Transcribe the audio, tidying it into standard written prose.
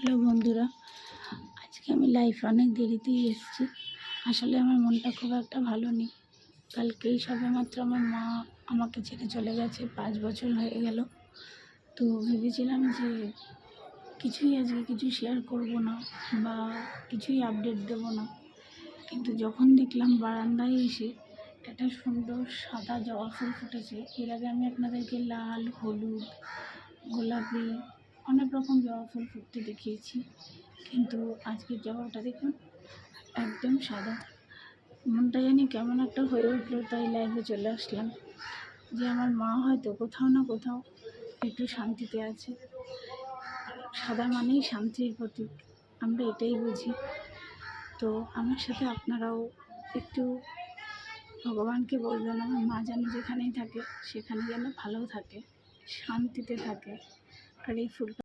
Hello বন্ধুরা, আজকে আমি লাইফ অনেক দেরিতেই এসেছি। আসলে আমার মনটা খুব একটা ভালো নেই। কালকেই সবেমাত্র আমার মা আমাকে ছেড়ে চলে গেছে, 5 বছর হয়ে গেল। তো ভেবেছিলাম যে আজকে কিছু শেয়ার করব না বা কিছুই আপডেট দেব না, কিন্তু যখন দেখলাম বারান্দায় এসে একটা সুন্দর সাদা জবা ফুল ফুটেছে। এর আগে আমি আপনাদেরকে লাল, হলুদ, গোলাপি অনেক রকম জবা ফুল ফুটতে দেখিয়েছি, কিন্তু আজকের জবাটা দেখুন একদম সাদা। মনটা জানি কেমন একটা হয়ে উঠলো, তাই লাইভে চলে আসলাম যে আমার মা হয়তো কোথাও না কোথাও একটু শান্তিতে আছে। সাদা মানেই শান্তির প্রতীক, আমরা এটাই বুঝি। তো আমার সাথে আপনারাও একটু ভগবানকে বলবেন আমার মা যেন যেখানেই থাকে সেখানে যেন ভালো থাকে, শান্তিতে থাকে। আর এই ফুলটা